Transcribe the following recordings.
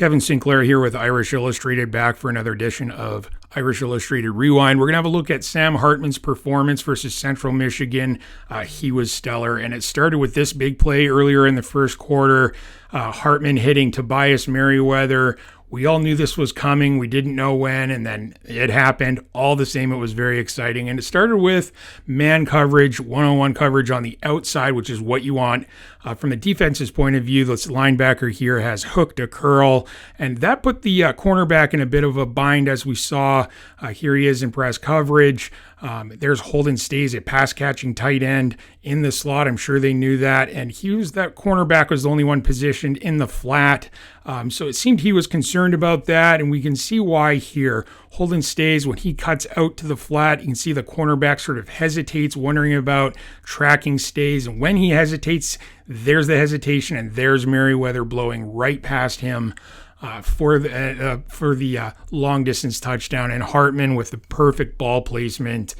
Kevin Sinclair here with Irish Illustrated, back for another edition of Irish Illustrated Rewind. We're going to have a look at Sam Hartman's performance versus Central Michigan. He was stellar, and it started with this big play earlier in the first quarter. Hartman hitting Tobias Merriweather. We all knew this was coming. We didn't know when, and then it happened. All the same, it was very exciting. And it started with man coverage, one-on-one coverage on the outside, which is what you want. From the defense's point of view, this linebacker here has hooked a curl, and that put the cornerback in a bit of a bind, as we saw. Here he is in press coverage. There's Holden Stays, a pass-catching tight end in the slot. I'm sure they knew that. And that cornerback was the only one positioned in the flat. So it seemed he was concerned about that, and we can see why here. Holden Stays, when he cuts out to the flat, you can see the cornerback sort of hesitates, wondering about tracking Stays. And when he hesitates, there's the hesitation, and there's Merriweather blowing right past him for the long-distance touchdown. And Hartman with the perfect ball placement.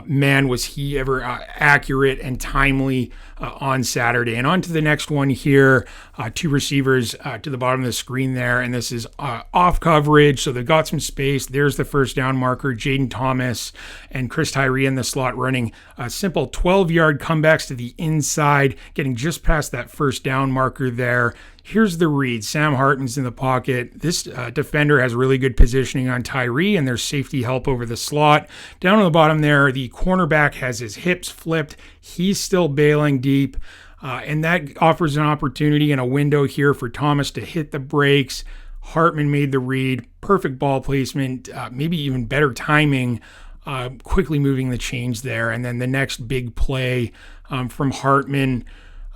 Man, was he ever accurate and timely on Saturday. And on to the next one here. Two receivers to the bottom of the screen there, and this is off coverage, so they've got some space. There's the first down marker, Jaden Thomas and Chris Tyree in the slot running simple 12-yard comebacks to the inside, getting just past that first down marker there. Here's the read. Sam Hartman's in the pocket. This defender has really good positioning on Tyree, and there's safety help over the slot. Down on the bottom there, the cornerback has his hips flipped. He's still bailing deep, and that offers an opportunity and a window here for Thomas to hit the brakes. Hartman made the read. Perfect ball placement, maybe even better timing, quickly moving the chains there. And then the next big play from Hartman,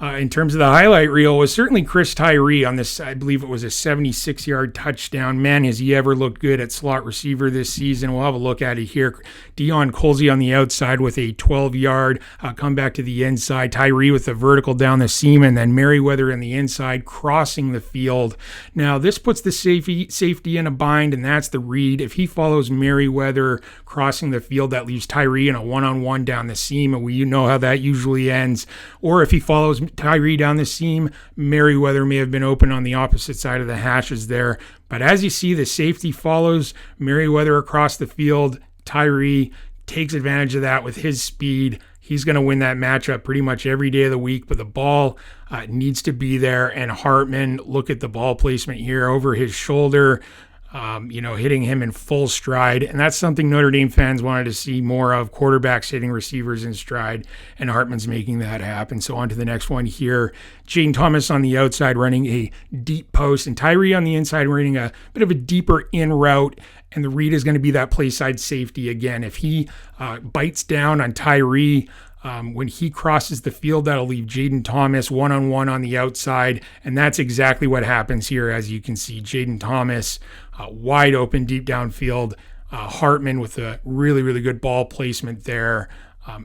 in terms of the highlight reel, was certainly Chris Tyree on this. I believe it was a 76-yard touchdown. Man, has he ever looked good at slot receiver this season. We'll have a look at it here. Dion Colsey on the outside with a 12-yard comeback to the inside. Tyree with the vertical down the seam, and then Merriweather in the inside crossing the field. Now, this puts the safety in a bind, and that's the read. If he follows Merriweather crossing the field, that leaves Tyree in a one-on-one down the seam, and you know how that usually ends. Or if he follows Tyree down the seam, Merriweather may have been open on the opposite side of the hashes there. But as you see, the safety follows Merriweather across the field. Tyree takes advantage of that with his speed. He's going to win that matchup pretty much every day of the week, but the ball needs to be there. And Hartman, look at the ball placement here over his shoulder. Hitting him in full stride. And that's something Notre Dame fans wanted to see more of, quarterbacks hitting receivers in stride, and Hartman's making that happen. So on to the next one here. Jaden Thomas on the outside running a deep post, and Tyree on the inside running a bit of a deeper in route. And the read is going to be that play side safety again. If he bites down on Tyree, when he crosses the field, that'll leave Jaden Thomas one-on-one on the outside, and that's exactly what happens here. As you can see, Jaden Thomas wide open deep downfield. Hartman with a really, really good ball placement there,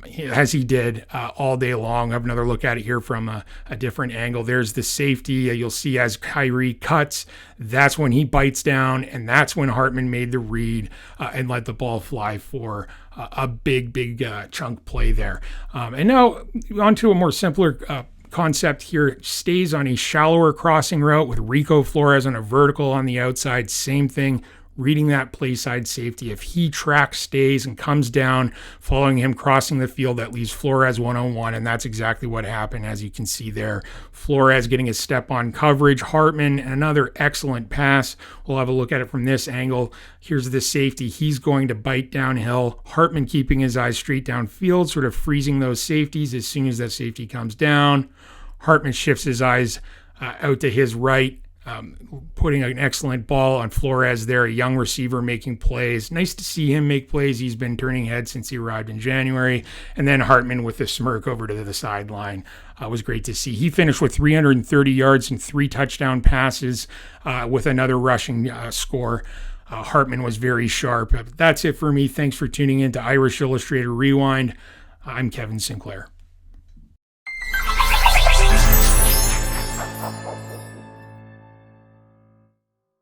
as he did all day long. Have another look at it here from a different angle. There's the safety. You'll see as Tyree cuts, that's when he bites down, and that's when Hartman made the read and let the ball fly for a big chunk play there. And now on to a more simpler concept here. Stays on a shallower crossing route with Rico Flores on a vertical on the outside. Same thing. Reading that play side safety. If he tracks Stays and comes down, following him crossing the field, that leaves Flores one-on-one, and that's exactly what happened, as you can see there. Flores getting a step on coverage. Hartman, another excellent pass. We'll have a look at it from this angle. Here's the safety. He's going to bite downhill. Hartman keeping his eyes straight downfield, sort of freezing those safeties. As soon as that safety comes down, Hartman shifts his eyes out to his right, putting an excellent ball on Flores there, a young receiver making plays. Nice to see him make plays. He's been turning heads since he arrived in January. And then Hartman with a smirk over to the sideline. Was great to see. He finished with 330 yards and 3 touchdown passes with another rushing score. Hartman was very sharp. That's it for me. Thanks for tuning in to Irish Illustrated Rewind. I'm Kevin Sinclair.